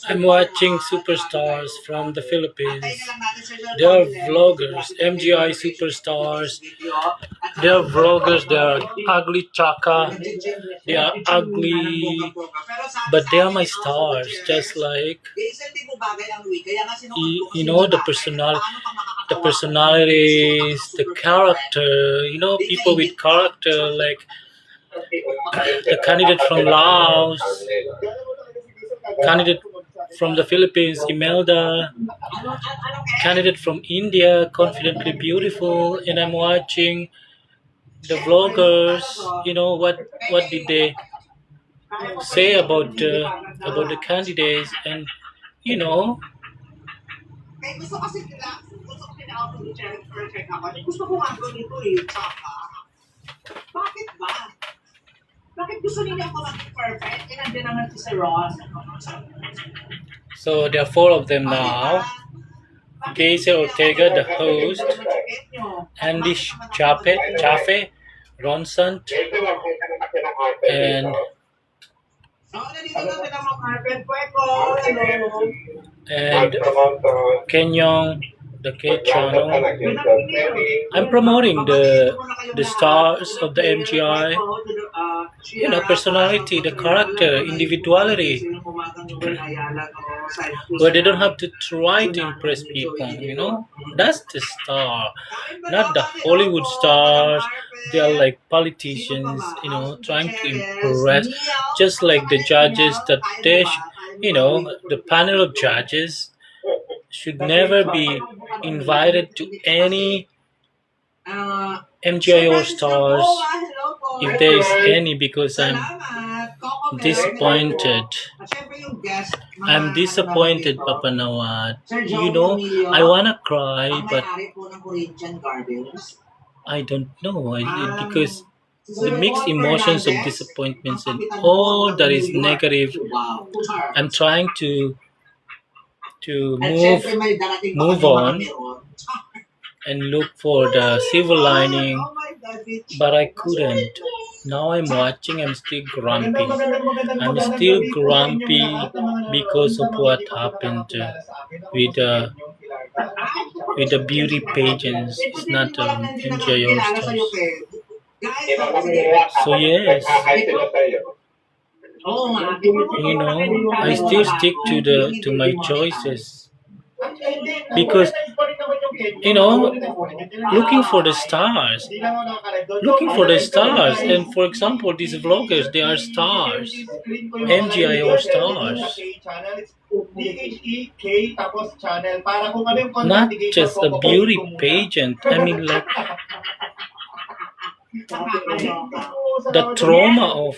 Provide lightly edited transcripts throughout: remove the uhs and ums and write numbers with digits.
I'm watching superstars from the Philippines. They are vloggers, MGI superstars. They are vloggers. They are ugly chaka. They are ugly, but they are my stars. Just like the personalities, the character. People with character like the candidate from Laos, candidate from the Philippines, Imelda, candidate from India, confidently beautiful, and I'm watching the vloggers. What did they say about the candidates, and you know so there are four of them now. Geisha Ortega, the host, Andy Chafe, Ronson, and Kenyong, the K channel. I'm promoting the stars of the MGI. Personality, the character, individuality, where they don't have to try to impress people. That's the star, not the Hollywood stars. They are like politicians, trying to impress, just like the judges that the panel of judges should never be invited to any MGI All Stars, if there is any, because I'm disappointed. I'm disappointed, Papa Nawat. I wanna cry, but I don't know. Because the mixed emotions of disappointments and all that is negative. I'm trying to move on and look for the silver lining, but I couldn't. Now I'm watching, I'm still grumpy. I'm still grumpy because of what happened with the beauty pageants. It's not MJ All Stars. So yes, I still stick to my choices, because looking for the stars, and for example, these vloggers, they are stars, MGI All Stars, not just a beauty pageant. I mean, like the trauma of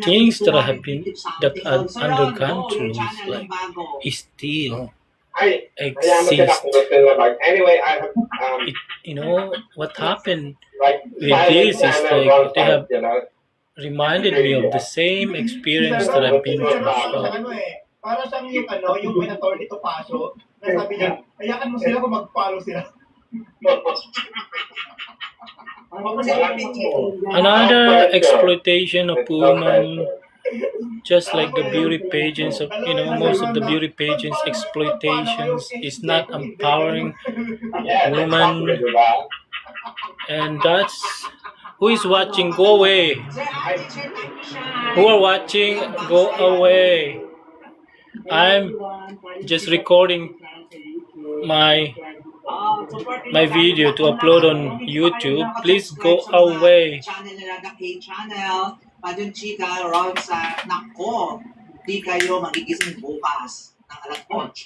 things that I've undergone through is still exist. What happened with this is like they have reminded me of the same experience that I've been through. Another exploitation of women, just like the beauty pageants of most of the beauty pageants exploitations is not empowering women, and that's who is watching. Go away. Who are watching? Go away. I'm just recording my video to upload on YouTube. Please go away. Di kayo magigising bukas ng alas 8.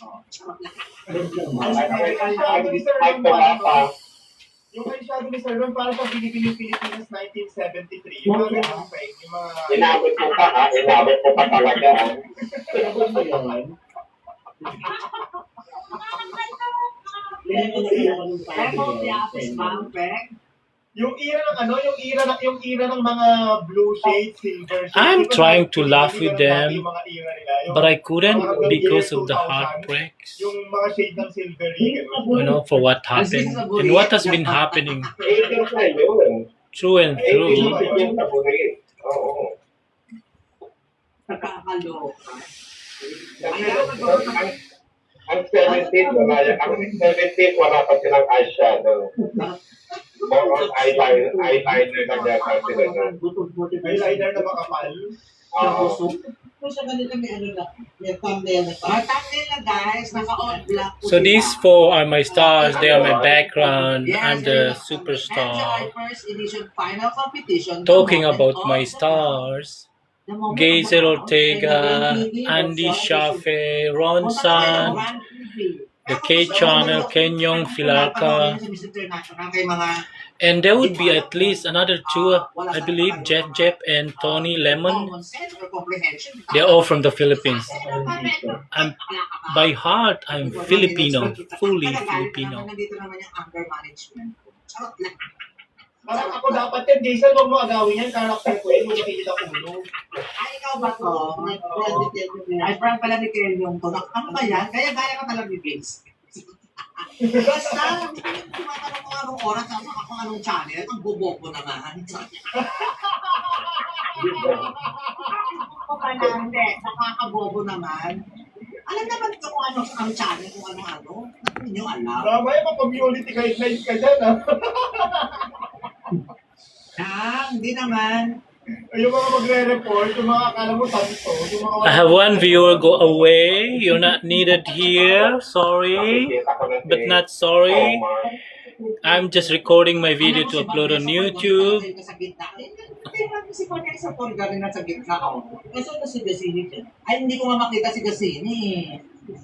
Yung kay Shadow ni Sir Ron, para sa Pilipinas 1973. Yung mga ganun pa yung mga... Inabot po pa talaga. yung era ng mga blue shades, silver shades, I'm di ba na, trying to laugh with ganun dati them, yung mga era nila, but I yung mga couldn't year because of the 2000, heartbreaks, yung mga shade ng silvery, ganun. for what happened and what has been happening Hater na yun. through and Hindi through. naman Hater yun. yung paborito. Oo. Nakakaloka. Kasi Kaya ang 17, wala yan. Ang 17, wala pa silang eyeshadow. More on eyeliner na yata sila na. Eyeliner na makapal. Oo. Kung sa kanila may ano na, may thumbnail na pa. Thumbnail na guys, naka-all black po So sila. these four are my stars. They are my background. Yes, I'm they're the the superstar. first edition final competition. Talking The moment about of my the stars, the moment of Geyser the Ortega, TV, Andy also, Shafe, Ron punta kayo ng Sant, Grand Prix. the K Channel, Kenyong Filarca, Sa Miss International kay mga and there would be at least another two, I believe, Jeff and Tony Lemon. common sense or comprehension. They're all from the Philippines. I'm by heart, I'm Filipino, fully Filipino. Nandito naman yung anger management. Charot lang. Parang ako dapat yan, Jason, huwag mo agawin yan, character ko yun, huwag makikita ulo. Ay, ikaw ba to? Ay, friend pala ni Kelvin to. Ano ba yan? Kaya gaya ka talaga ni Vince. Basta, tumatanong ko anong oras, tapos ako anong channel, ang bobo naman. Hindi, nakakabobo naman. Alam naman ko kung ano sa channel, kung ano-ano. Hindi nyo alam. Mamaya pa-community guidelines ka dyan, ha? Hindi naman. Yung mga magre-report, yung mga akala mo santo, yung mga I have one viewer go away. You're not needed here. Sorry, but not sorry. I'm just recording my video to upload on YouTube. Si Pagay sa Polga rin nasa gitna. Kasi ito si Gasini dyan. Ay, hindi ko nga makita si Gasini.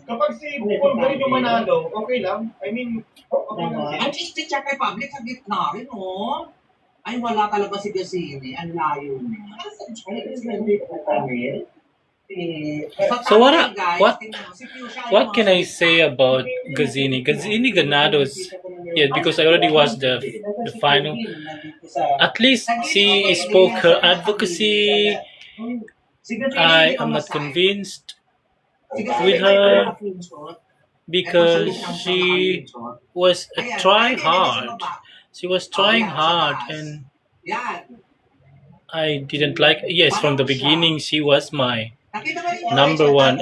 Kapag si Bukol rin yung manalo, okay lang. I mean, okay lang yan. At least si Czech Republic sa gitna rin, oh. Ay, wala talaga si Gasini. Ang layo niya. So what can I say about Gazini? Gazini Ganados, yeah, because I already watched the final. At least she spoke her advocacy. I am not convinced with her because she was trying hard. She was trying hard, and I didn't like. Yes, from the beginning, she was my number one,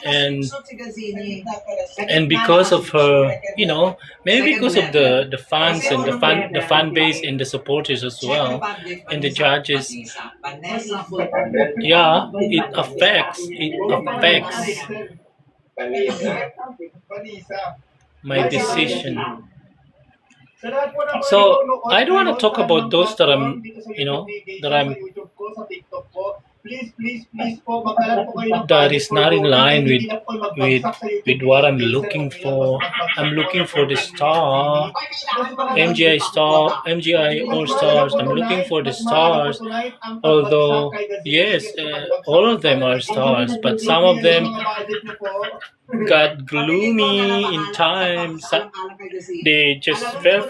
and because of her, maybe because of the fans and the fan base and the supporters as well, and the judges. Yeah, it affects Panisa. my decision. Sa lahat po ng mga So, nanonood I don't want to ngayon, talk about those that I'm, dito sa you know, YouTube that page, I'm sa YouTube ko, sa TikTok ko, please po, magkalat po kayo ng that page is for not in voting. line Hindi with na po with magbagsak sa YouTube with what I'm page. looking Hindi na for. magbagsak I'm po looking ng for the star, MGI star, MGI All Stars. I'm looking for the stars. Although yes, all of them are stars, but some of them got gloomy in time. They just fell,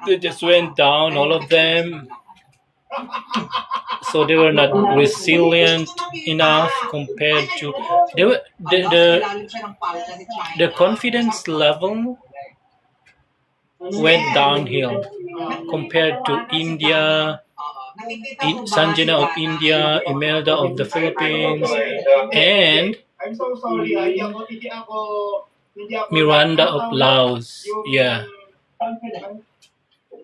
they just went down. All of them. So they were not resilient enough compared to they were the confidence level went downhill compared to India, Sanjana of India, Imelda of the Philippines, and I'm so sorry, hindi ako Miranda of Laos. Yeah.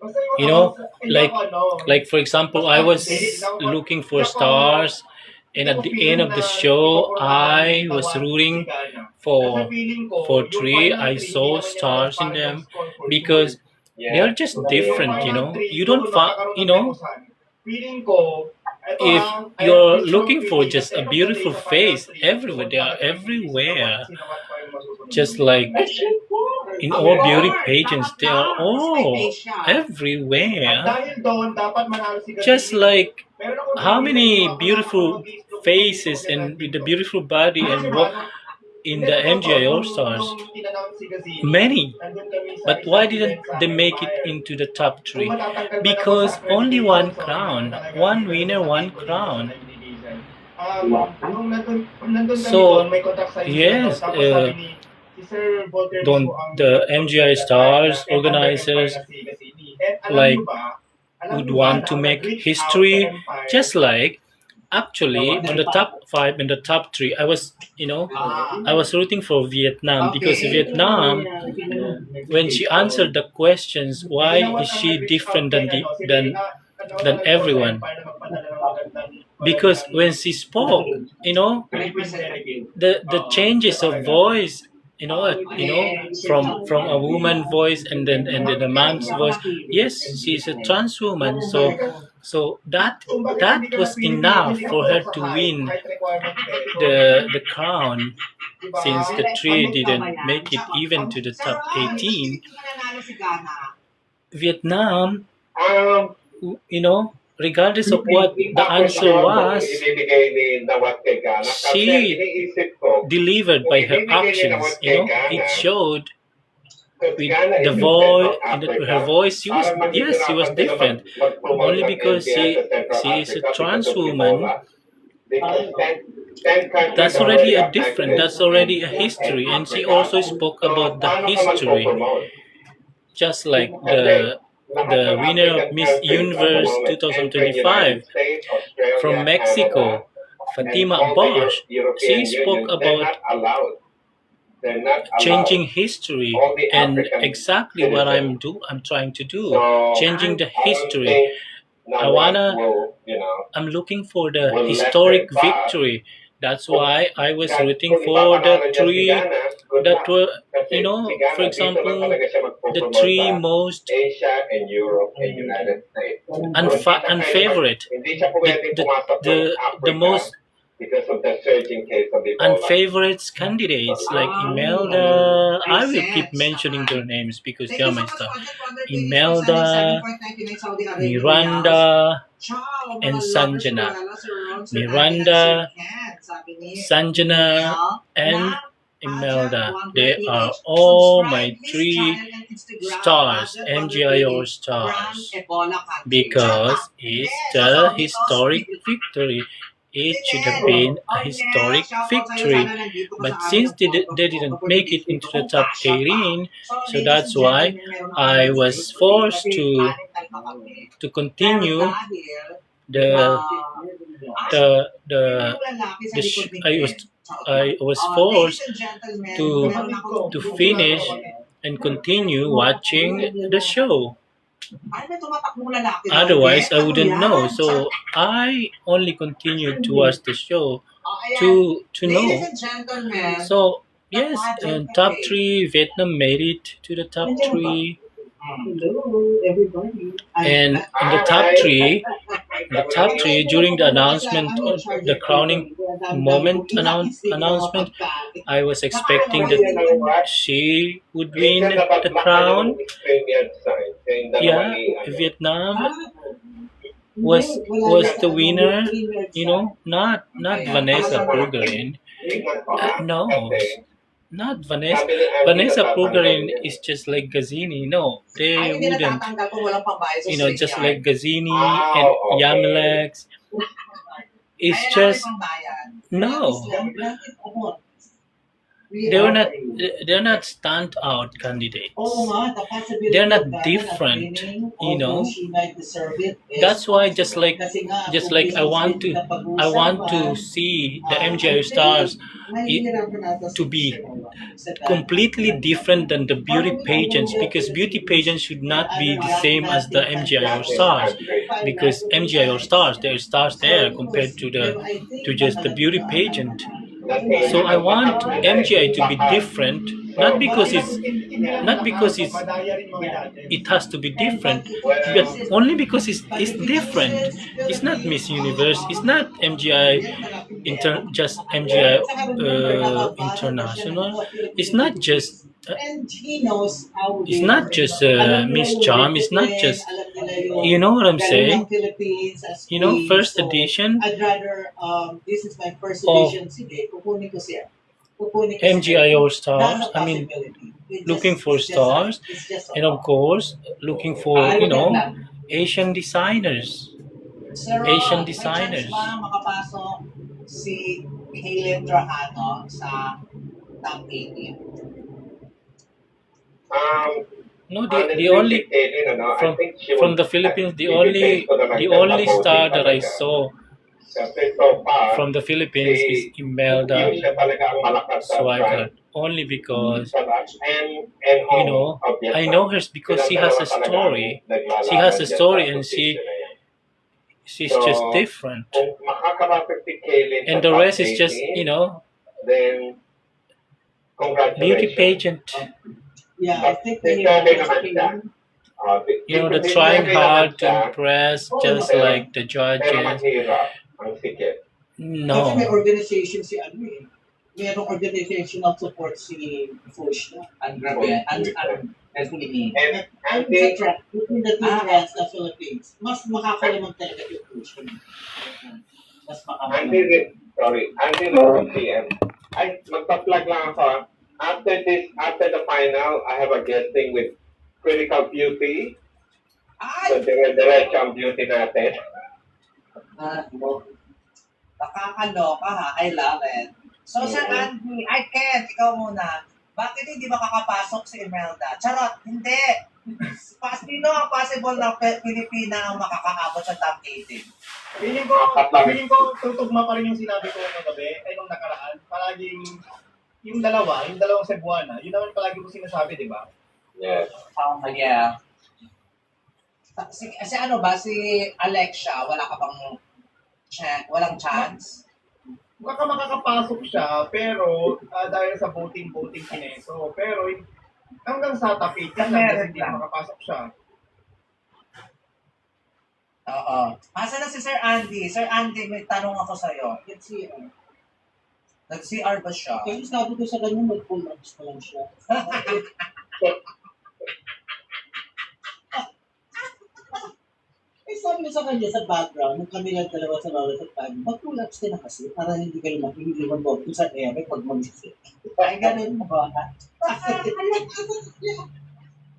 Basta You know, hindi like ako, like for example, I was looking for stars, and at the end of the show, I was rooting for three. I saw stars in them because they're just different. You don't find. feeling ko, If you're looking for just a beautiful face everywhere, they are everywhere. Just like in all beauty pageants, they are all everywhere. dahil doon, dapat manalo si Just Gazini. like Meron akong how many video, beautiful Facebook faces ko, and with the beautiful body and what in the MGI All Stars. nung in-announce si Gazini, Many. nandun kami sa But isang why event didn't sa they make it Empire. into the top Kung three? matatanggal man ako Because sa only presentation, one sorry crown, naman talaga one kasi winner, sa one akin ko yung crown. time ni Diesel. Nung nandun kami So, doon, may contact sa yes, tapos sabi ni si Sir Volter don't mismo ang the MGI Stars Empire organizers na si Gazini. And like alam would nyo ba want na to ang make nag-reach out sa history, Empire, just like actually on the top 5 and the top 3 I was, I was rooting for Vietnam because Vietnam, when she answered the questions, why is she different than everyone? Because when she spoke, the changes of voice, from a woman voice and then a man's voice. Yes, she's a trans woman, so that was enough for her to win the crown, since the three didn't make it even to the top 18. Vietnam, Um, regardless of what the answer was, ibibigay ni Nawat kay Gana. Kasi she iniisip ko, delivered by her actions. It showed with the voice, her voice. She was different. Only because she is a trans woman. That's already that's already a history, and she also spoke about the history, just like the winner of Miss Universe 2025 from Mexico, Fatima Bosch. She spoke about changing history, and exactly what I'm trying to do, changing the history. I'm looking for the historic victory. That's why I was rooting for the three that were, for example, the three most Asia and Europe and United States. unfavorite, the most because of the surging case of Ebola. unfavorite candidates like Imelda. I will keep mentioning their names because they are my stuff. Imelda, Miranda, and Sanjana. Miranda, Sanjana, and Imelda. They are all my three stars, MGI All Stars, because it's the historic victory. It should have been a historic victory. But since they didn't make it into the top 18, so that's why I was forced to continue I was forced to finish and continue watching the show. Otherwise, I wouldn't know. So I only continued to watch the show to know. So yes, top 3, Vietnam made it to the top 3. And in the top three during the announcement, the crowning moment announcement, I was expecting that she would win the crown. Yeah, Vietnam was the winner. Not Vanessa Bulgarin. No, not Vanessa. Vanessa Bulgarin is just like Gazini. No, they wouldn't. Just like Gazini and Yamilex. It's just no. They're not standout candidates. They're not different. That's why just like I want to see the MGI Stars to be completely different than the beauty pageants, because beauty pageants should not be the same as the MGI All Stars, because MGI All Stars, there are stars there compared to just the beauty pageant. So I want MGI to be different, not because it has to be different, but only because it's different. It's not Miss Universe. It's not MGI just MGI International. It's not just Miss Charm. It's not just, you know what I'm saying? First edition I'd rather, this is my first of edition. Sige, kukunin ko siya. kukunin ko si MGI Kevin. All That's Stars. a I mean, possibility. looking for stars, It's just a and of thought. course, looking for Asian designers. Sir Ron, Asian may chance designers. ba makapasok si Caleb Trajano sa top 18? No, the only from from the Philippines, the only star that I saw from the Philippines is Imelda Swigert. Only because you know I know her because she has a story. She has a story, and she's just different. And the rest is just then beauty congratulations. pageant. Yeah, I think May we survey need naman siya. The trying hard to impress, just like the Pero judges. mahirap ang sikip. Kasi No, may organization si ano eh. Mayroong organizational support si Fush na. Ang grabe. Ang Philippines. And Between the two brands na Philippines, mas makakalamang talaga yung Fush. Mas makakalamang. Until the PM. Ay, magpa-plug lang ako. After the final, I have a guesting with Critical Beauty. So, Ay! dire-diretso ang beauty natin. Nakakaloka ha. I love it. So, Sir Andy, I can't. Ikaw muna. Bakit hindi makakapasok si Imelda? Charot, hindi. Sino ang possible na Pilipina ang makakaabot sa top 18? Feeling ko, tutugma pa rin yung sinabi ko kagabi, ay nung nakaraan, palaging yung dalawang Cebuana, yun naman palagi ko sinasabi, di ba? Yes. Yeah. Si ano ba, si Alexia, wala ka bang walang chance? Baka makakapasok siya, pero dahil sa voting kineso. Pero hanggang sa top 8 lang, hindi makapasok siya. Oo. Asa na si Sir Andy? Sir Andy, may tanong ako sa'yo. Nag-CR ba siya? Kaya sabi ko sa kanya, mag-pull ups pa lang siya. Sabi ko sa kanya sa background, nung kami lang dalawa sa bawat sa pag, mag-pull ups ka na kasi para hindi kayo hindi mag-vote sa ere pag mag-isip. Ay, ganun mo ba?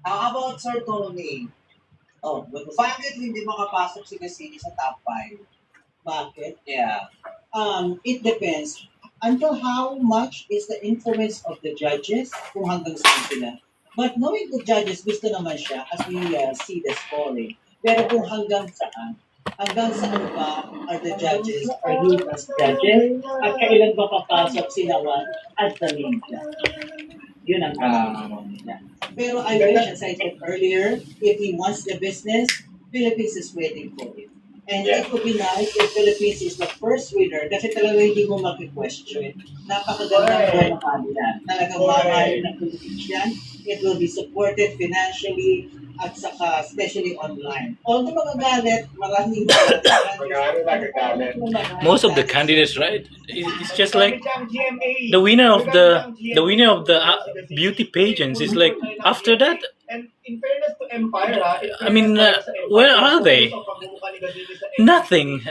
How about Sir Tony? Bakit hindi makapasok si Cassini sa top 5? Bakit? Yeah. It depends. Until how much is the influence of the judges kung hanggang saan sila. But knowing the judges, gusto naman siya as we see the scoring. Pero kung hanggang saan ba are the judges are you as judges at kailan ba papasok si Nawan at the media? Yun ang nila. Pero I wish, as I said earlier, if he wants the business, Philippines is waiting for him. And it would be nice if Philippines is the first winner kasi talaga hindi mo maki-question. Napakaganda ng kanila. Talagang mahal ng Philippines yan. It will be supported financially at saka especially online. Although magagalit, maraming most of the candidates, right? It's just like the winner of the beauty pageants is like after that. And in fairness to Empire, I mean, where are they? Nothing.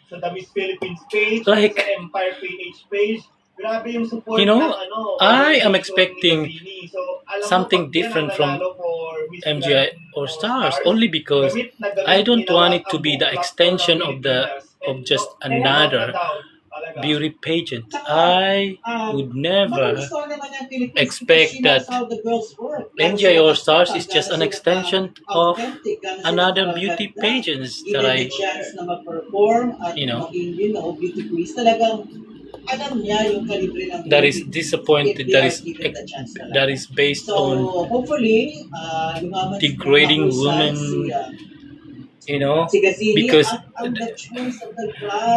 Sa The Miss Philippines page, Like, sa Empire PH page, grabe yung support You know, ng I am expecting So, alam mo, something pag yan ang different from nanalo for Miss MGI or Stars only because gamit na gamit I don't ginawa want it to ang be the buong extension platform of the Pilipinas. of just And another talaga. beauty pageant. I would never expect that MGI All Stars is just an extension of another beauty pageants that I, that is disappointed, that is based on hopefully, degrading women, because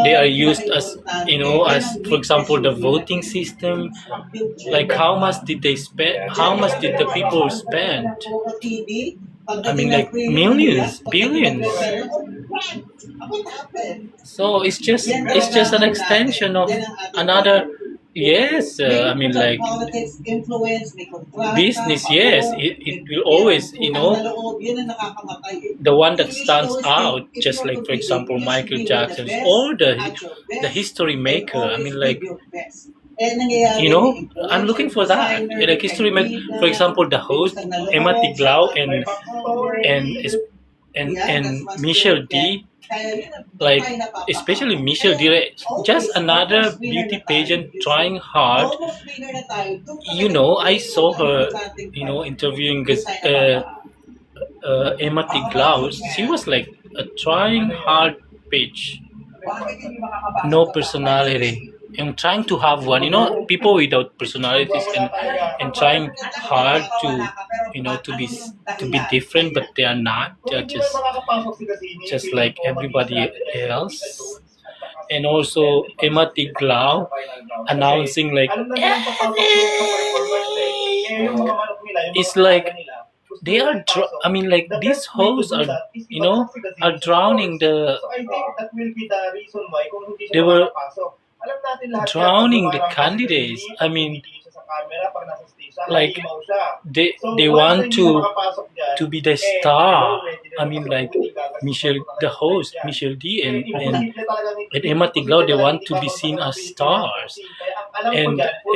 they are used as, as for example, the voting system. Like how much did they spend? How much did the people spend? I mean, like millions, billions. So it's just an extension of another. Yes, I mean, like business. Yes, it will always, the one that stands out, just like for example Michael Jackson or the history maker. I mean, like nangyayari You know, yung influencer, I'm looking for that. designer, Like history, bida, for example, the host basta na Emma lahat, Tiglao siya, and yeah, and that's what's Michelle good, D. kaya yun ang Like tayo napapaka- especially Michelle D. Kaya, Just always, another almost winner beauty na tayo. pageant trying hard. Almost winner na tayo. Doon talaga You know, I yung saw her, importanteng you know, part. interviewing Doon tayo napapaka- Emma Tiglao. She was like trying hard pitch, Bakit hindi makakapasok no ka pa? personality. And trying to have one, you know, people without personalities and trying hard to, you know, to be different, but they are not. They're just like everybody else. And also Emma Tiglao announcing like it's like they are I mean like these hosts are, you know, are drowning the So I think that will be the reason why kung hindi siya They were makakapasok. Alam natin lahat drowning yan, the pag candidates. makakapasok I mean, hindi siya sa camera pag nasa stage siya, like, halimaw siya. So, they once want na hindi siya to makapasok dyan, be the eh, star. ready na I mean like gagastos Michelle, pa the talaga host, yan. Michelle D Eh, and imposible talaga ni- and Emma Tiglao, they imposible want talaga to be hindi seen as papapasukin stars. Kaya ang alam ko And- dyan, also,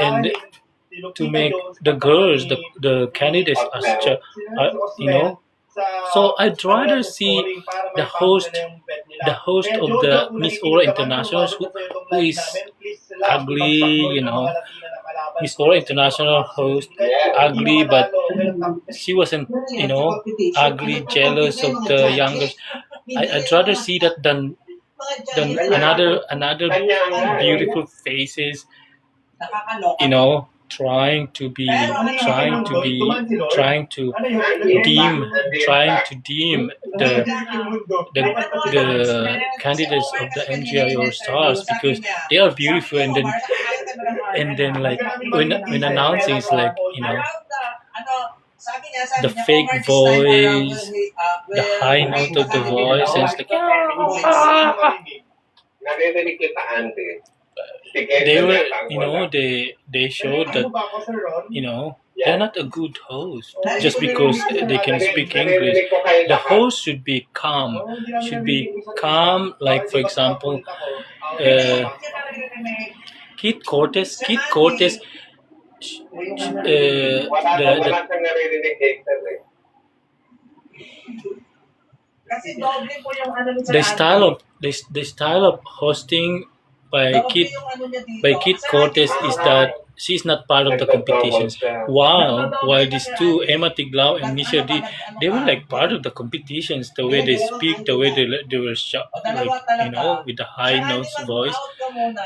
and- hihilahin si to Lupita make Jones, the girls, the ni- candidates ni- as si you know. sa- So I'd sa rather kanilang see scoring para may the pasok host- na yung bet nila. the host Kaya of Jojo, the kung Miss nakikinig Aura ka man, International kung bago ka sa itong who live is namin, please lang, ugly, ipagpatuloy you ang know, mga Latina na kalaban. Miss Aura International host, Yeah. ugly, but she wasn't, you know, ugly, jealous of the younger. I'd rather see that than another Kanya nga, beautiful faces, Nakakaloka. you know, trying to deem the candidates of the MGI All Stars because they are beautiful, and then like when announcing it's like, you know, the fake voice, the high note of the voice, and it's like Naririnig kita, Auntie. Sige, they were, ganyan ang you know, wala. they showed that, Ano ba ako, Sir Ron? you know, Yeah. they're not a good host just because they can speak English. Naririnig ko kayo The lahat. host should be calm, should be calm. Like for example, Kit Cortez, Wala the wala kang naririnig, Hector, eh. Kasi doble po yung ano ni Sir the Andy. style of hosting by Doble Kit yung ano niya dito. by Kit Sir Cortez Andy, is that she's not part of the competitions. While these two, Emma Tiglao and Misha D, they were like part of the competitions. The way they speak, the way they were like, you know, with the high Sir Andy, notes voice. mag-out ka muna.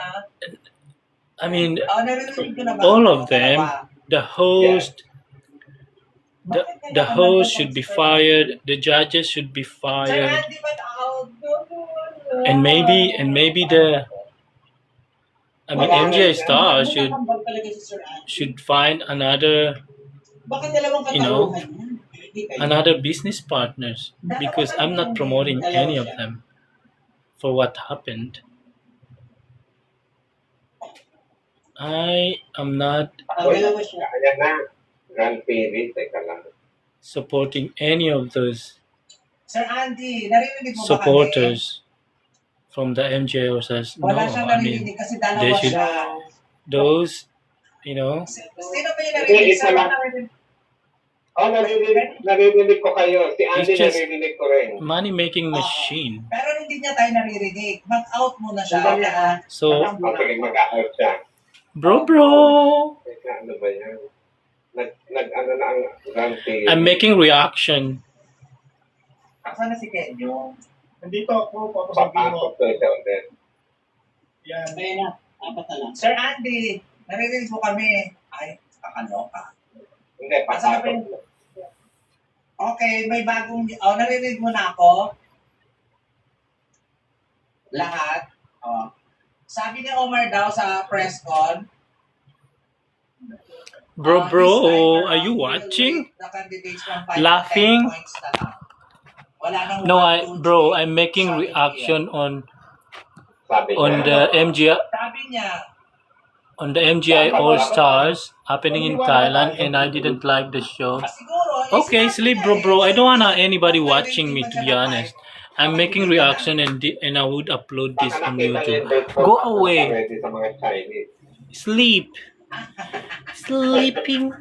I mean, Narinig ko na ba? all of them, Dalawa. the host, the host should be fired. The judges should be Sir fired, Andy, mag-out. and maybe the, I mean, MJ Star should find another, you know, another business partners because I'm not promoting any of them for what happened. I am not Ayan na. Grand Prix, teka lang. supporting any of those Sir Andy, narinig mo ba kami? supporters from the MJ or says no. Wala siyang I mean, narinig kasi they dalawa should- siya. those, you know, Sino ba yung narinig? Isa lang. Oh, naririnig ko kayo. Si Andy It's just- naririnig ko rin. money making machine. Pero hindi niya tayo naririnig. Mag-out muna siya. So, Okay, mag-out siya. bro, Teka, ano ba yan? Ano na ang Grand Prix? I'm making reaction. Saan na si Kenyo? Nandito ako, papasagin mo. Papasok to siya ulit. Yan. Sir Andy, naririnig mo kami. Ay, kakaloka. Hindi, Asa ka ba papasok. yung- Okay, may bagong... Oh, naririnig mo na ako? Lahat? Oh. Sabi ni Omar daw sa press con, Bro, this time are you around, watching? the candidates from 5 to 10 Laughing? points na lang. Wala nang No, 1, 2, 3. I'm making Sabi reaction on Sabi on niya. the MGI Sabi niya, on the MGI All Stars happening in Thailand, and I didn't like the show. siguro... Okay, sleep, bro. I don't wanna anybody watching me, to be honest. I'm making reaction and I would upload this Baka on nakita niyo YouTube. yung birth Go control away. already sa mga Chinese. Sleep. Sleeping.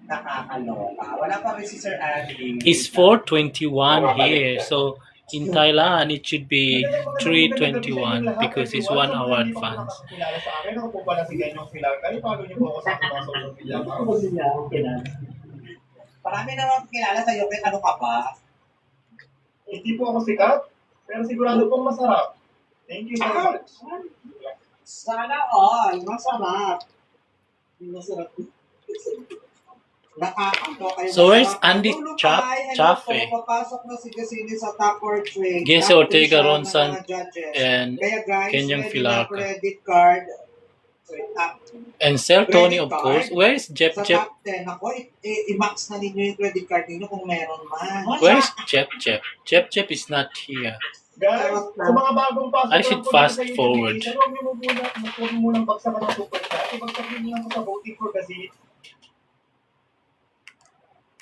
Nakakaloka. Wala pa rin si Sir Andy. It's 4:21 here. So in Thailand, it should be 3:21 because it's 1 hour advance. Kilala sa akin, ako po pala si Ganyong Pilar. Kaya follow niyo po ako sa mga social media. Marami naman kilala sa'yo. Kahit ano ka ba? Hindi po ako sikat, pero sigurado pong masarap. Thank you so much. Sana all. Masarap. Masarap. Nakakaloka yung So where's masarap. Andy Tulog Chap tayo. Hello Chafe? po. Papasok na si Gasini sa top or trade. Jesse Top Ortega, three siya Ronsan, ng mga judges. and Kaya guys, Kenyang ready na Filarca. credit card. So, top And Sir Tony, of course. Where's Jep sa Jep? top 10 ako, i-max na ninyo yung credit card ninyo kung meron man. Where's Jep Jep? Jep Jep is not here. Guys, sa mga bagong pasok, I should fast sa YouTube, forward. huwag niyo munang bagsakan ng super chat. Ibagsakin niyo lang po sa voting for Gazette.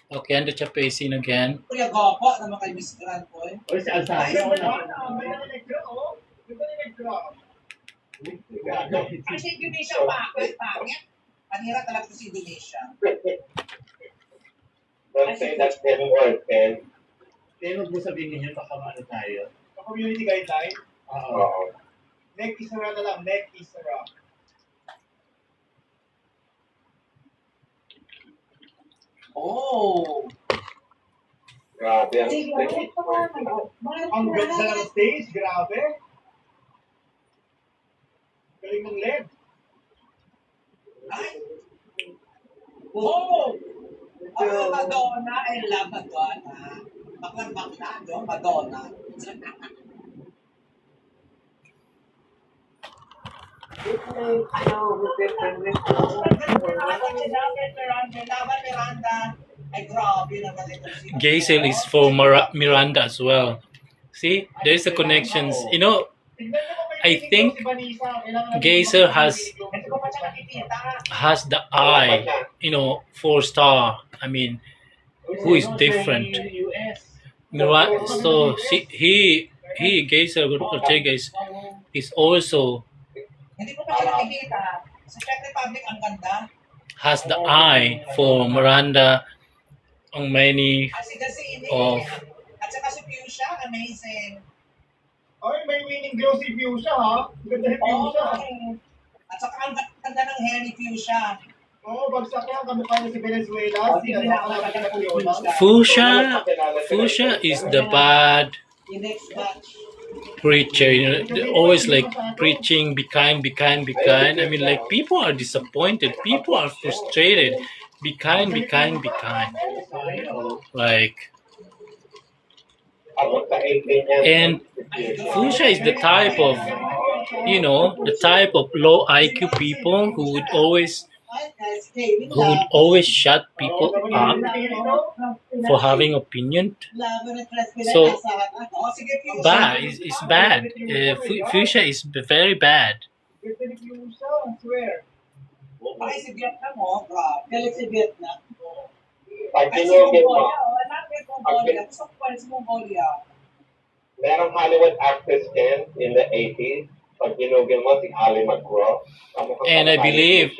Okay, and the Chapesin again. Kuya Gopo, naman kay Miss Grand po eh. O si Alsayo May nag-gra, oh. May nag-gra. Ay, si Indonesia bakit? Pangit. Panira talaga si Indonesia. Don't say that same word, Ken. Kaya huwag mo sabihin niyo, baka ano tayo. Sa community guideline, Oo. Oo. neck isara na lang, neck isara. Oh! Grabe ang stage. Ang ganda ng stage, grabe. Galing ng LED. Ay! Oh! Ano Madonna? I love Madonna. Bakla, no? Madonna. Miranda. Ay, grabe naman ito. Gaisel is for Miranda as well. See, there's the connections. You know, Tignan niyo kung may I meaning think daw si Vanessa. Kailangan natin Geyser has- meaning daw. Kasi ko pa siya nakikita. has the eye, you know, 4-star. I mean, who is different. So he Gaisel Ortega is also Hindi ko pa siya nakikita. Sa Czech Republic, ang ganda. has the eye for Miranda on many Kasi ini. of At saka si Fuchsia, amazing. Ay, may meaning daw si Fuchsia, ha? Ganda ni Oo. Fuchsia. At saka ang ganda ng hair ni Fuchsia. Oo, bagsak yan. Kamukha niya si Venezuela. Si ano, kalapit na Fiona. Fuchsia is the bad The next batch. preacher. You know, they're always like preaching, be kind, be kind, be kind. I mean, like people are disappointed, people are frustrated. Be kind, be kind, be kind. Like, Abot sa 18 yan. and Fuchsia is the type of, you know, the type of low IQ people who would always shut people up for having opinion. So, Oo, sige Fuchsia. Bad is bad. Fuchsia is very bad. Ganda ni Fuchsia, I swear. Ay, si Vietnam, oh, grabe. Galit si Vietnam. Pag Ay, si tinugin mo, Mongolia, oh, natin Mongolia. Gusto ko pa rin si Mongolia. merong Hollywood actress Ken in the 80s. Pag tinugin mo, si Ali McGraw. And I believe,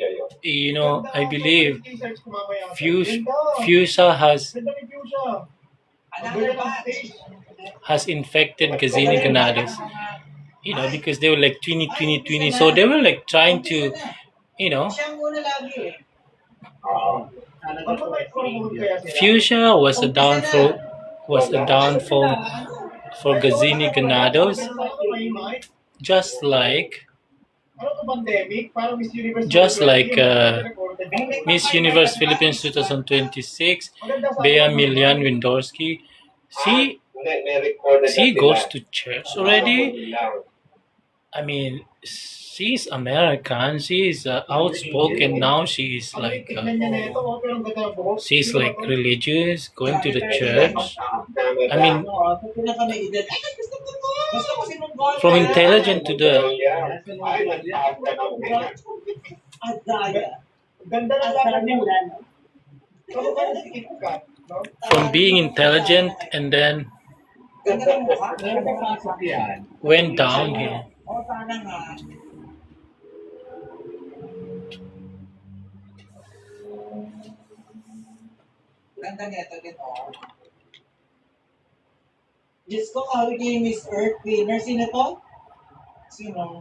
you know, I believe Fuchsia has Ganda ni Fuchsia. Another batch. has infected Gazini Ganados. You know, because they were like 20. So they were like trying to, you know, Siya ang una lagi eh. Oo. Ano ba may kurungan kaya sila? Fuchsia was a downfall for Gazini Ganados, just like Ano to, pandemic? Parang Miss Universe. Just like, Miss Universe Philippines 2026, Bea Milian Windorsky. She goes to church already. I mean, she's American. She is outspoken now. She is like she's like religious, going to the church. I mean, Sa pinaka may edad. Ay, gusto ko to! Gusto ko si Mongolia. from intelligent to the Agaya. Ganda ng laban niya. Kamukha niya si Kit Kat, no? from being intelligent and then Ganda ng mukha. Meron pa pasok yan. went downhill. Oh, sana nga. Ganda nito din, oh. Diyos ko, kawig niya yung Miss Earth winner. Sino to? Sino?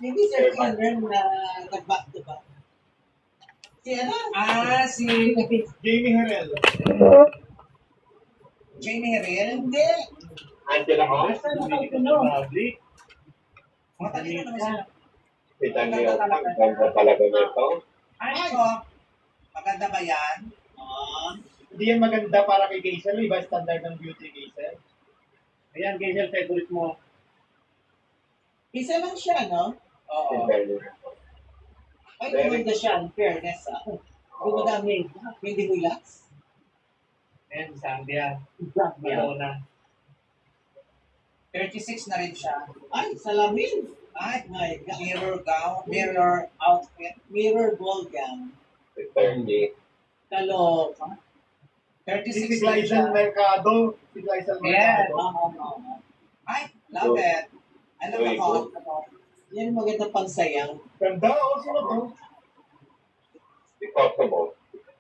Yung Miss Earth winner na nag-back to back. Si ano? Si Jamie Harrell. Jamie Herrera. Hindi. Angela Hall, Lovely. Matalino naman siya. si Daniel, ang ganda talaga nito. Ay, ko. Maganda ba yan? Hindi yan maganda para kay Geisel. Iba standard ng beauty Geisel. Ayan, Gazel, favorite mo. Isa lang siya, no? Si Oo. Daniel. Ay, gumanda siya. In fairness, gumanda hindi relax. Ayan, Zambia. Malona. 36 na rin siya. Ay, salamin. Ay, My God. mirror gown, mirror outfit. Mirror ball gown. Si Sergi. Kaloka. 36 Si na rin siya. Glyzel Mercado. Si Glyzel Yeah. Mercado. Ay, love it. Alam Uy, mo ko. Yan maganda pang sayang. Ganda. O, sino to? Si Kosovo.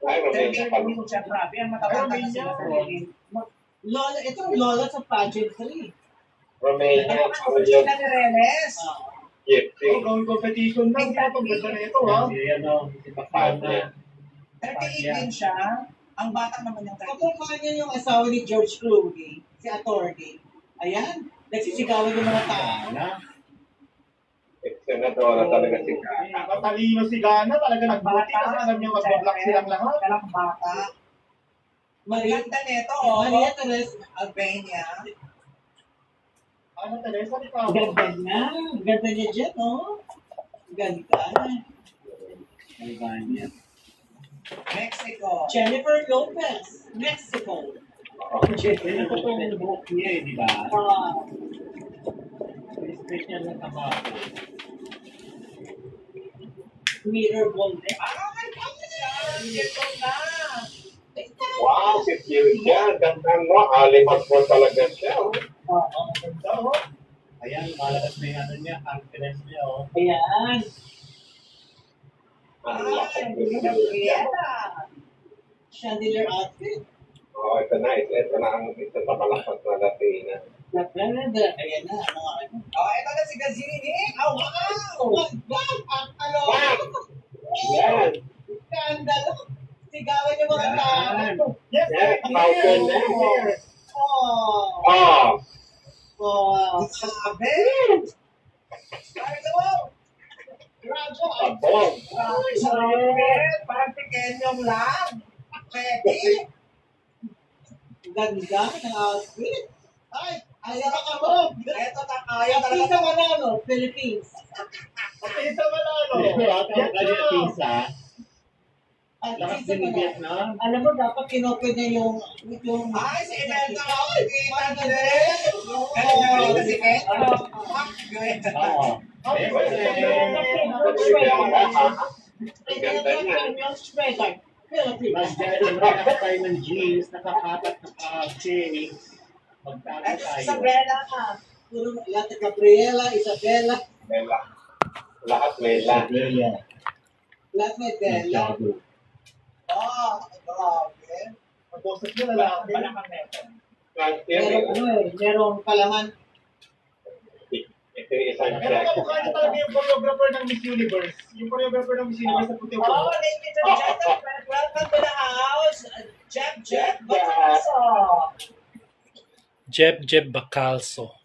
Ay, Romania pa. Yung siya, grabe. Ang matagal na sila sa rin. Lola, ito ang lola sa pageantry. Romania, Ano ano ang yun? sila ni Renes? Gypsy. O, gawin competition na. Sino to? Ganda na ito, ha? Si, ano, si Bacana. 38 din siya. Ang bata naman yung 38. Kapag niya yung asawa ni George Clooney, si attorney. Ayan, nagsisigawan yung mga tao. Ana. Senadora talaga si Gana. Matalino si Gana. Talaga nagbuti kasi alam niyo mag-block silang lahat. Kalang bata. Maria, Ganda nito, oh. Maria Teres, Albania. Ano, Teresa? Ikaw? ganda niya. Ganda niya dyan, oh. Ganda. Albania. Mexico. Jennifer Lopez, Mexico. Yan ang totoong buhok niya eh, di ba? Special na tabako. Mirror ball din. Ay, ito na. Wow, si Julia. Ganda mo. Alimat mo talaga siya. Oh. Oo. Ganda, o. Ayan, malakas na yung ano niya, confidence niya, oh. Ayan. Ang Ay, lakas ni Julia. Gabriela. Chandelier outfit. Oh, ito na. Ito na ang isa sa malakas na Latina. Ganda. Ayan na. Ano? Oh, ito na si Gazini. Oh, wow. Wow! Ang ano? Yan. Ganda. Sigawan yung mga tao. Yes, Yes, sir. fountain na. Yes. Oh. Oh. Oh. Sabi. Ay, no. Abong. Ay, sabi. Parang pequenyong lang. Pwede. Ganda ng outfit. Ay, ayaw ka mo. Ito na kaya Pati talaga. sa Manalo, Philippines. Okay, sa Manalo. Ang kanya Yes, pisa. Pati Lakas sa din ni Manalo. Vietnam. Alam mo, dapat kinope niya yung Ay, si Imelda. Ay, kita na din. Kaya galing si Ken. Oo. Okay, Ang ganda niya. Mas dahil naman tayo ng jeans, nakakapat na kasi. Magtalo Ito si tayo. Isabela ka. Puro lahat ng Gabriela, Isabella, Bella. Lahat Bella. lahat may Bella. Oh, grabe. Mag-post mo lalaki. Palakang neto. Merong palaman. Ito yung isang Pero check. kamukha niya talaga yung choreographer ng Miss Universe. Yung choreographer ng Miss Universe sa puti Oh, ladies and gentlemen, welcome to the house. Jeff Bacalso. Jeb Bacalso.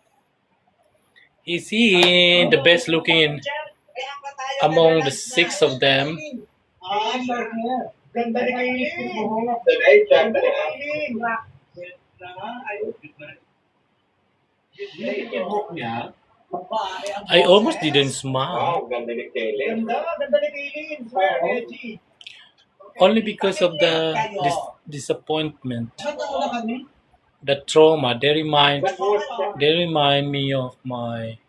Is he the best looking among the six of them? Ah, short hair. Ganda ni Kaylin. Today, check Ganda na ni yan. Kaylin. Yung buhok niya, Babae ang I almost didn't smile, Wow, ganda ni Kaylin. Ganda ni Kaylin. Swear, Reggie. only because of the disappointment, Ba't nauna kami? the trauma. But what's that? They remind me of my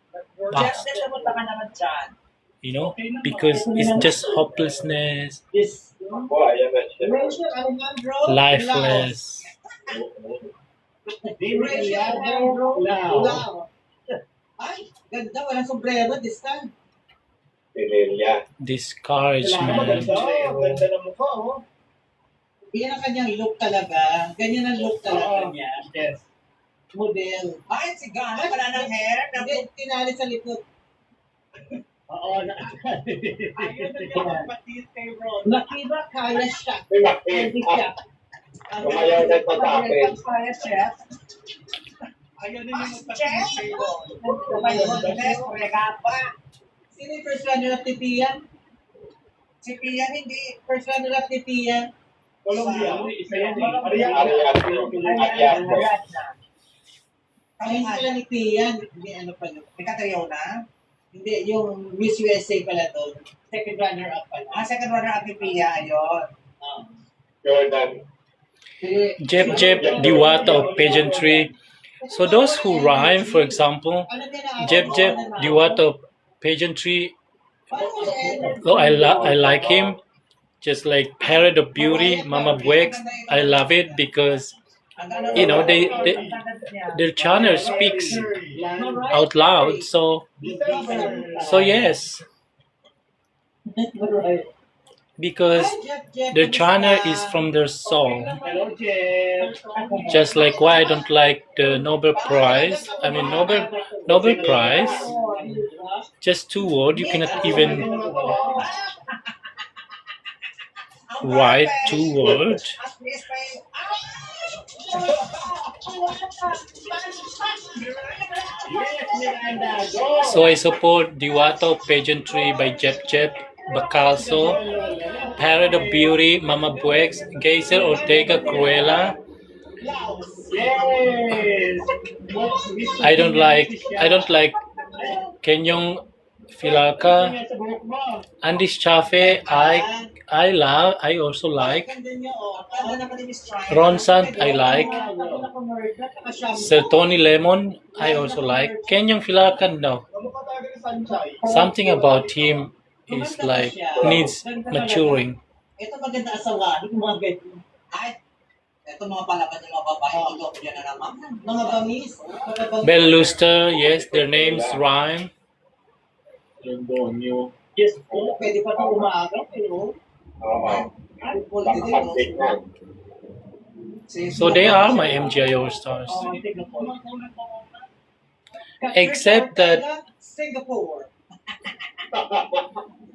Jeff, past. nasamunta ka naman dyan. You know, because it's just hopelessness, This. Oh, ayan na siya. Rachel Alejandro. lifeless. Rachel Alejandro. Lao. Ay, ganda. Walang sombrero this time. Si Lilia. Discouragement. Ganda ng mukha, oh. Yan ang kanyang look talaga. Ganyan ang look talaga Oo. niya. Yes. Model. Ay, si Gana, wala ng hair. Hindi, tinali sa likod. Oo. Ayun na yung kapatid kay Ron. Nakita, kaya siya. May Hindi makita. siya. Kumayaw na sa tapin. Kaya, chef. Ayaw din yung Chef! magpapin kay Ron. May goodness, regapa. Sino yung first runner up ni Pia? Si Pia hindi. First runner up ni Pia? Colombia. Isa yan eh. Ariadne. Ayun sila ni Pia. Hindi ano pa yun. May Catriona. Hindi, yung Miss USA pala doon. Second runner up pala. Second runner up ni Pia, ayun. Ah. Jordan. Jeb Jeb Diwata of pageantry. So those who rhyme, for example, Ano din ang Jeb Jeb Diwata of pageantry. Paano siya? Though I like him, just like Parrot of Beauty, Mama Buex. I love it because you know their channel speaks out loud. So yes, because their channel is from their soul. Hello, Jeff. Just like why I don't like the Nobel Prize. I mean Nobel Prize. Just 2 words. You cannot even write 2 words. At least may... Yes, Miranda. Go. So I support Diwata of pageantry by Jep Jep, Bacalso, Parrot of Beauty, Mama Buex, Geyser Ortega Cruella. Yes. I don't like Kenyong Filaka, Sa buhok mo. Andis Chafe. I also like Ron Sant. I like Sir Tony Lemon. I also like Kenyong Filaka. No, Kamukha talaga ni Sanchay. something about him is like needs maturing. Ito maganda asawa. Yung mga ganyan. Ay, ito mga palaban ng mga babae, ito yan na naman. Mga bamis. Mga bamis. Bell Luster. Yes, their names rhyme. Yung donyo. Yes, oh, pwede pa ito umaga. Pero, Oo. Nakapagdik na. So they are my MGI All Stars. Except that Singapore.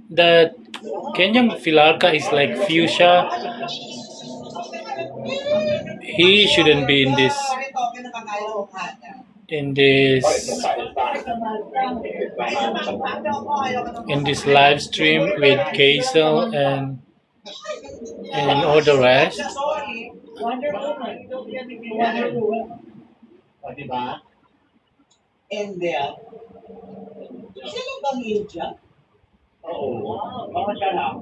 the Kenyang Filarka is like fuchsia. He shouldn't be in this live stream with Kaisel and all the rest. Wonder Woman. Wonder Woman. O, diba? India. Sino bang India? Oo. Baka siya lang.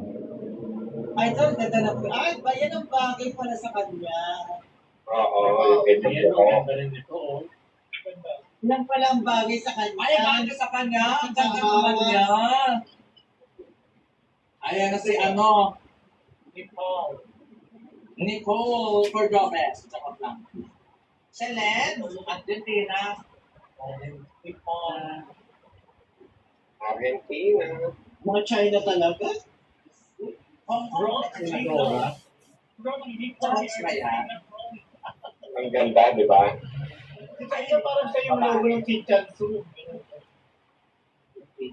Ay, ito, ganda na po. Ay, ba, yan ang bagay pala sa kanya. Oo. Yung ganyan Ayan, po. ang ganda rin ito. Oh. Yan pala ang bagay sa kanya. Ay, ganda sa kanya. Ang ganda naman niya. Ayan na si ano, Nicole Cordobes. Sakot lang. Selen, Argentina. Argentina. Mga China talaga. Hong Kong. Senadora. Tapos ba yan? Ang ganda, di ba? Kaya parang siya yung logo ng Chichansu.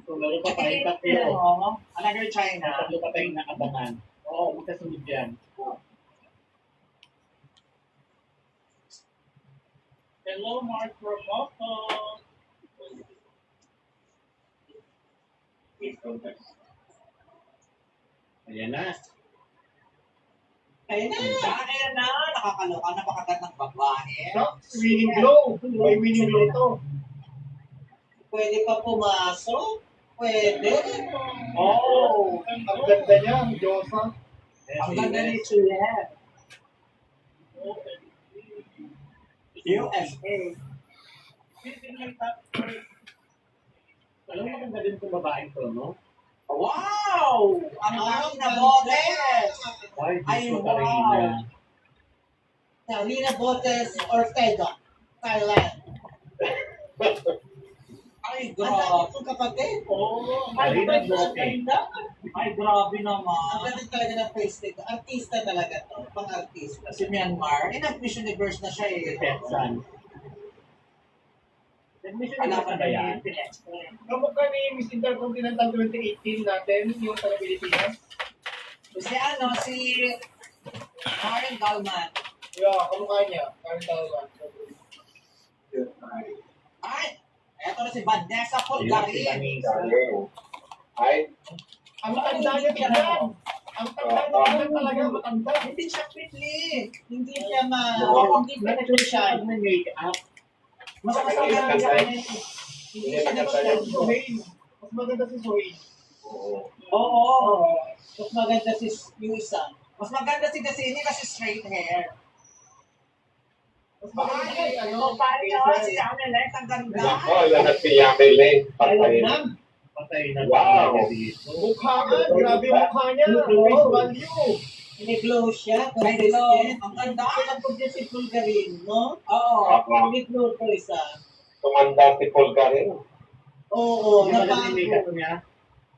So, meron pa tayong tatlo. Pero, another China. Tatlo pa tayong nakabangan. Oo, magkasunod yan. Hello, Mark Romoto. Ayan na. Kaya na. Ayan na, nakakaloka, napakagandang babae. Winning glow. May winning glow to. Pwede pa pumasok. Pwede. Oh, ang ganda niya, ang Diyosa. Ang ganda ni Chile. USA. Alam mo, maganda din itong babaeng to, no? Wow! Ang dami na boses! Ay, Ay, Diyos ko, wow. Karina. Karina Botes Ortega, Thailand. Ay, Ay, grabe itong kapatid. Oo, Ay, Marina ang Bote. ganda. Ay, grabe Ang naman. ganda talaga ng face nito. Artista talaga to. Pang-artista. Si Myanmar, nag-Miss Universe na siya eh. Petsan. Admission Wala na pa ba yan? Kamukha ni Miss Intercontinental 2018 natin, yung sa Pilipinas. Si ano, si Karen Galman. Yeah, kamukha niya. Karen Dalman. Ay, eto na si Vanessa Pulgarin. Ay, Ang tanda niya tignan. Ang tanda niya talaga, matanda. Hindi siya pretty. Hindi siya hindi pa Nag-shoot siya. siya ng make-up. Mas maganda siya. Hindi siya nag-show. Sohain. Mas maganda si Sohain. Oo. Mas maganda si yung isa. Mas maganda si Dasini kasi straight hair. Mas maganda si, Ano, parang si Amelet, ang ganda. nako, yan at si Yami Lane. Patay na. Patay na Wow. talaga dito. Mukha nga, grabe yung mukha niya. Face value. Nag-glow siya. May glow. Ang ganda. Pinapag niya si Pulgarin, no? Oo. Nag-glow to isa. Tumanda si Pulgarin. Oo, Yung malamig make-up napagod. niya.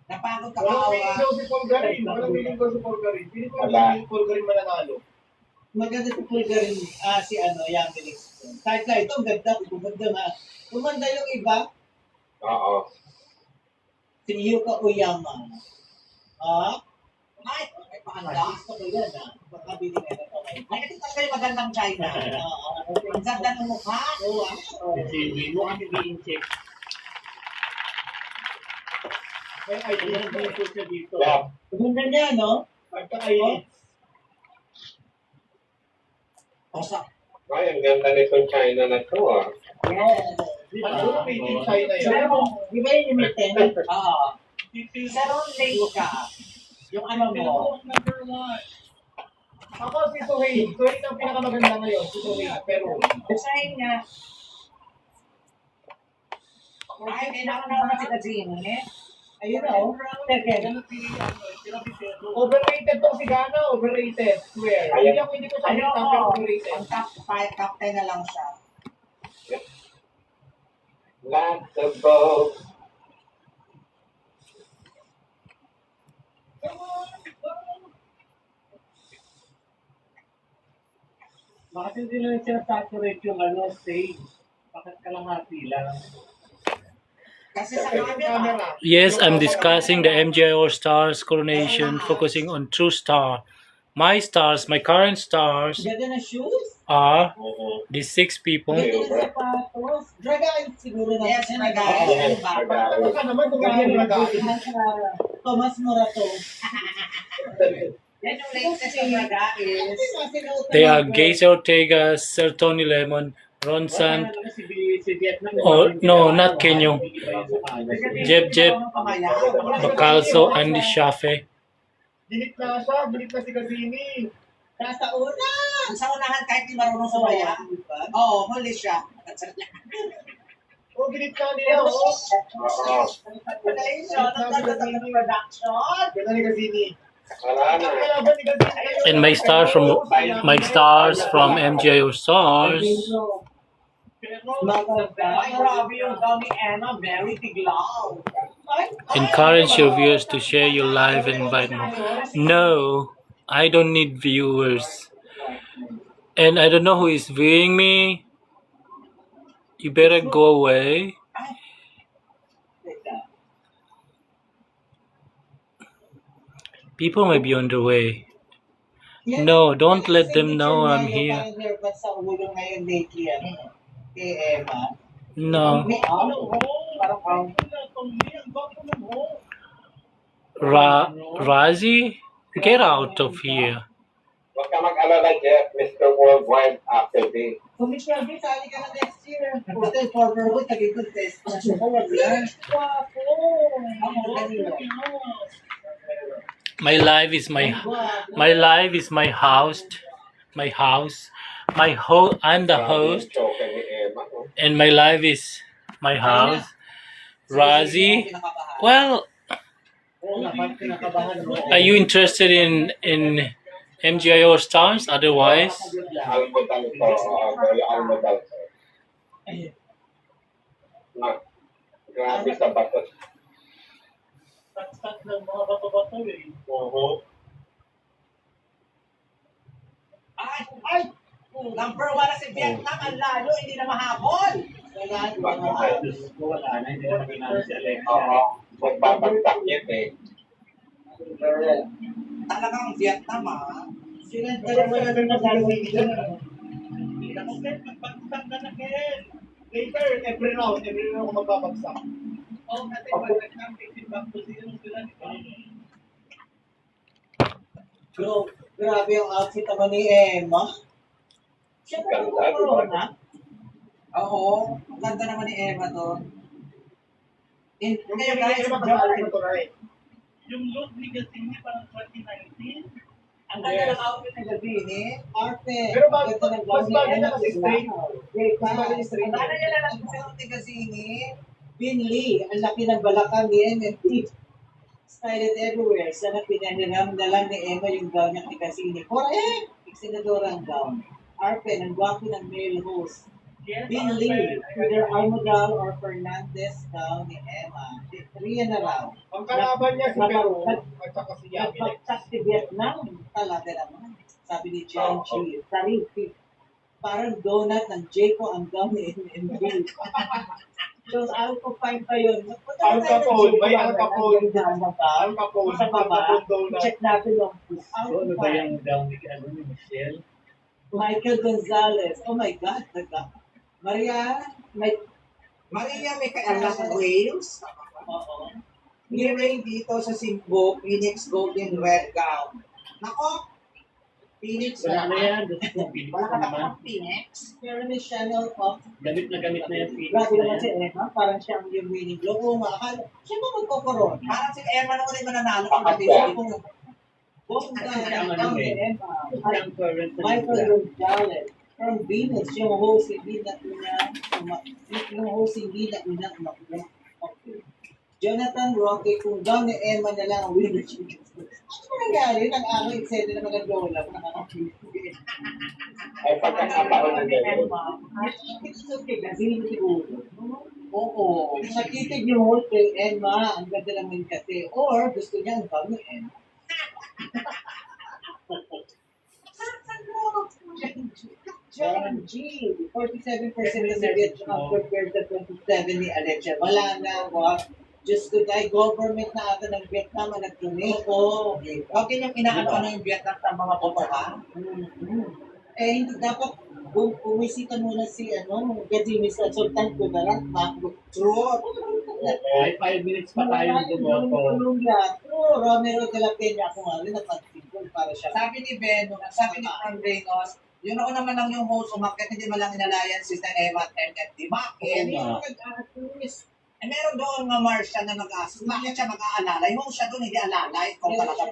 Napagod ka Walang ba? feeling daw si Paul Garin. Walang feeling daw si Paul Garin. Feeling ko yung Paul Garin mananalo. Maganda si Pulgarin, si Yami Lane. Kahit na ito, ang ganda. Gumanda nga. Gumanda yung iba, Oo. si Yuka Oyama. Ay, paanda. Artista ko yan, Makabili nga na ito. Ay, ito talaga yung magandang China. Ang ganda ng mukha. Si Wimo ang nag-i-incheck. May Ayan, idea. dito siya dito. Yeah. Ganda niya, no? Pagka-ID. Osa. Ay, ang ganda nitong China na to, ah. Ano may team China yun? Pero, di ba yun yung may tenant? Oo. Pero late ka. Yung ano mo. Number 1. Ako si Sohain. Sohain ang pinakamaganda ngayon. Si Sohain. Pero, Basahin niya. Ay, hindi na ako naman si Dasini. Ayun na, oh. Second. overrated tong si Gana. Overrated. Swear. Hindi ko siya Ayoko. nakita, pero overrated. Ang top 5, top 10 na lang siya. Lots of boats. Bakit hindi lang siya saturate yung stage? Bakit kalahati lang? Kasi sa camera. Yes, I'm discussing the MJ All Stars coronation, focusing on true star. My stars, my current stars Ganda na shoes. are Oo. these 6 people. Ganda na sapatos. Dragain siguro na. Yes, Dragain. Ano ba? Ano ka naman kung ganyan nag-aakit? Thomas Morato. Yan yung latest na Dragain. They are Gaze Ortega, Sir Tony Lemon, Ron San, Si Vietnam. Oh, no, not Kenyo. Jeb, Bacalso, and Shafe. Dinit na siya. Dinit na si Gazini. Nasa una. Sa unahan kahit di marunong sumaya. Oo, huli siya. Oh, dinit na niya. Oh. Oo. Magaling siya. Nagdadagdag ng production. Ganda ni Gazini. Wala na. Ang kalaban ni Gazini ngayon. And my stars from MJ All Stars. Ay, grabe yung dami Emma. Very tiglaw. Encourage your viewers to share your live and invite more. No, I don't need viewers. And I don't know who is viewing me. You better go away. People may be on their way. No, don't let them know I'm here. Ba't sa ulo ngayon lately, kay Emma? No. Parang Razi, get out of here. Huwag ka mag-alala, Jeff. Mr. Worldwide after this. kung Michelle B, sali ka na next year. Puta, former wood, naging contest na siya. Wala. My life is my house. I'm the host, Choke ni Emma. No? and my life is my house. Razi, well, are you interested in MGI All Stars? Otherwise, Almodal to. Very almodal to. Na. Grabe sa bato. Tak-tak ng mga bato-bato eh. Oo. Ay! Number 1 na si Vietnam, ang lalo, hindi na mahabol. Wala, Diyos ko, wala na. Hindi na namin si Alexa. Oo. Magbabagsak yan eh. Talagang Vietnam, Sila Pero dalawa wala na din naglalagay mag-alawin dyan. dyan. Bakit? Magbagsak ka na, Ken. Later, every round ako magbabagsak. Oo, kasi pag nag-15 back to 0 sila. Bro, grabe yung outfit naman ni Emma. Siya ba yung corona? Oo, ang ganda naman ni Emma doon. Yung Ngayon guys, guys, makasali na to, right? Yung look ni Gasini parang 2019. ang ganda ng outfit ng gabi ni. Arte. Pero ang ganda ng gown mas ni bagay Emma, na kasi diba? straight. Great Mas bagay pa. straight. Paano niya lang ang Tigasini? Bin Lee, ang laki ng balakang ni MMT. Styled everywhere. Sana pinahiram na lang ni Emma yung gown niya kay Casini. Correct! Iksinadora ang gown. Arpen, ang gwapo ng male host. Yes, Bin Lee, either Almodal or Fernandez gown ni Emma. Riyan na raw. Ang kalaban niya si Peru at saka si Yami. Nagpagsak si Vietnam. Talaga naman. Sabi ni Jan Chi, Tarifi. Parang donut ng Jayco ang gown ni MMB. So, Alco 5 pa yun. Al Capone, may Al Capone. Al Capone, Sa baba, Al Capone donut. check natin yung So, ano ba yung gown ni Michelle? Michael Gonzalez. Oh my God, taga. Maria, may, Maria may kaalam sa Wales. oo. Hearing dito sa Cebu, Phoenix Golden Red Gown. Nako, Phoenix Wala na naman. yan. Diyos ko, Phoenix Wala ka na na naman. pang Phoenix. Pero may channel of, Gamit na yung Phoenix grabe na naman si yan. Emma, parang siya ang yung winning glow. Oo nga, akala, siya ba magkokorona? Parang si Emma naman ay mananalo kung hindi Buong Siya ang ang ano ni eh. Emma. Siya ang current na Michael nila. Gonzalez. From Venus, yung host, hindi na yung host, hindi na okay. Jonathan Roque, kung daw ni Emma na lang ang winner chicken. Ano ba nangyari? Nag-araw, eksena naman ng Lola. Ay pagkakataon na gano'n. Oo. Nakitig yung host kay Emma. Ang ganda naman kasi. Or gusto niya ang daw ni Emma. John G. 47% na si Vietnam compared to 27 ni Alexia. Wala na, what? Diyos ko, dahil government na ata ng Vietnam ang nag-donate. Oo. Okay yung inaano yung Vietnam sa mga botohan. Eh, hindi dapat bumisita muna si, Gadini sa Sultan Kudarat, True. Ay, 5 minutes pa tayo bumoto. True, Romero de la Peña, ako nga rin, napansin ko para siya. Sabi ni Beno, sabi ni Fran Reynos, yun ako naman lang yung host, umakit, hindi man lang inalayan si Emma at MFD. Bakit? Oo nga. Eh, meron doon nga Marcia na nag-ask, bakit siya mag-aalala? Yung host siya doon, hindi alala. Ikaw talaga.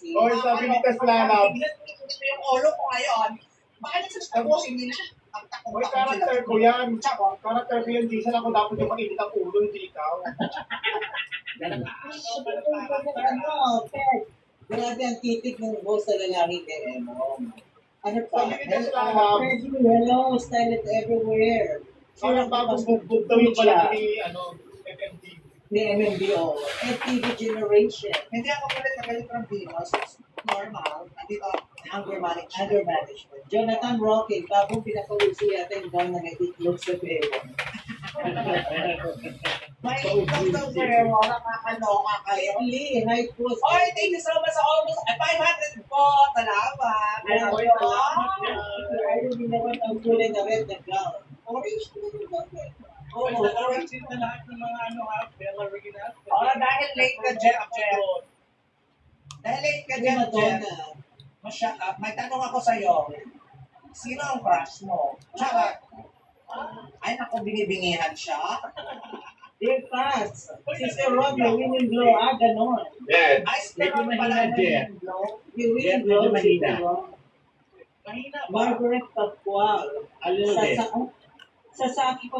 Oy, sabi ni Taslalab. Ito yung ulo ko ngayon. Bakit nagsasabi hindi na? Ang takong Oy, karakter ko yan. Karakter ko yan. Di siya ako dapat yung mainit ang ulo, hindi ikaw. Grabe ang titig ng boss sa lalaki kay Emo. Ano pa? Sabi ni Taslalab. Hello, style it everywhere. Parang bagong bugbog daw yung pala ni, FMD. Ni MMBO. FTV Generation. Hindi ako galit na galit ng Venus. Normal. Nandito, anger management. Under management. Jonathan Roque, bagong pinakalusi yata yung down na may itlog sa pera. May ikaw daw sa'yo, nakakaloka kayo. Lee, high post. Oy, thank you so much sa almost 500 po. Salamat. Oy, salamat yan. I really naman ang kulay na red na gown. Orange na yung gown. Oo, Ay, sa orange na lahat ng mga Bella Regina. Oh, dahil late ka, Jeff. Dahil late ka dyan, Jeff. May tanong ako sa'yo. Sino ang crush mo? Charot. Ay, naku, binibingihan siya. Dear Pats, Sister Rod, may winning glow. Ganon. Yes. Ay, Medyo steroid mahina, pala. Jeff. Yung winning Yes, glow, medyo mahina. Sister Rod. Mahina ba? Margaret Pascual. A little bit. Sasali pa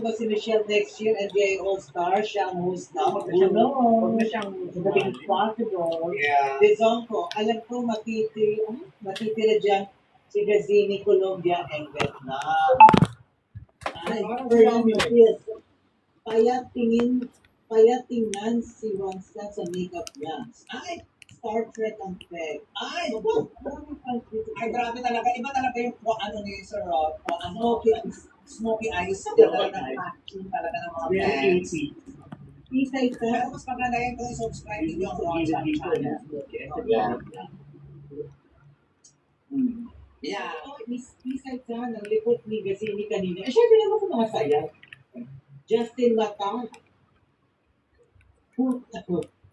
ba si Michelle next year at the All-Star? Siya ang host na. Huwag na siyang It's possible. Yeah. Dizonko, alam ko matitira dyan si Gazini, Colombia, and Vietnam. Ay, Kaya tingnan si Ronstadt sa makeup niya. Ay, Star Trek ang peg. Ay, Ay, grabe talaga. Iba talaga yung ano ni Sir Rob. Smoky eyes. Smoky Talaga eyes. ng action talaga ng mga Very fans. easy. Isay Pero ka. mas maganda yun kung subscribe din yung Ron Gilid sa dito. channel. Yeah. Yeah. Isay ka. Naglikot ni Gazini kanina. Eh, syempre naman sa mga sayaw. Justin Matang.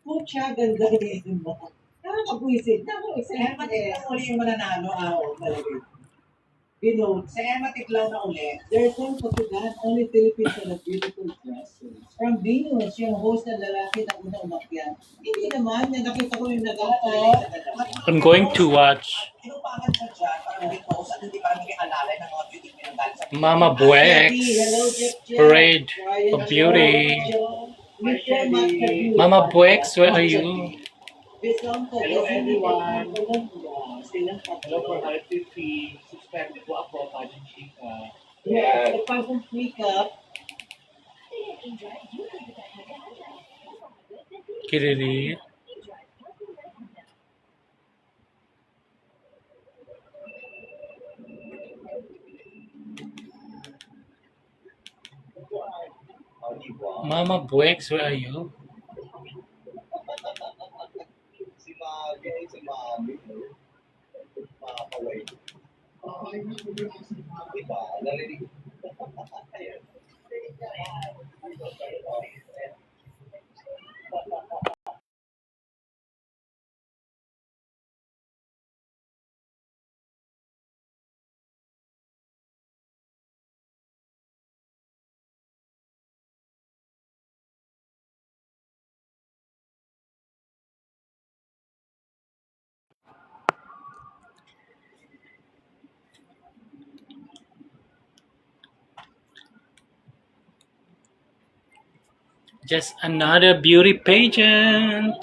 Pucha, ganda rin mo. Nakakabwisit. Naku, Si Emma Tiklaw uli yung mananalo. Oo, talaga. Binote. Si Emma Tiklaw na uli. There's one Portugal, only Philippines are beautiful dresses. From Venus, yung host na lalaki na una umakyat. Hindi naman, nakita ko yung I'm going to watch Inupangan siya dyan para mag-post at hindi para maging alalay ng mga beauty queen dahil sa Mama Buex Parade of Beauty. Mama Buex, where are you? Hello everyone. Hello for RTP. Subscribe po ako, Pageant Chica. Yeah, the person's makeup. Kiriri. Mama Buex, where are you? Si Mami. Makakaway. Diba? Narinig. Ayan. Just another beauty pageant.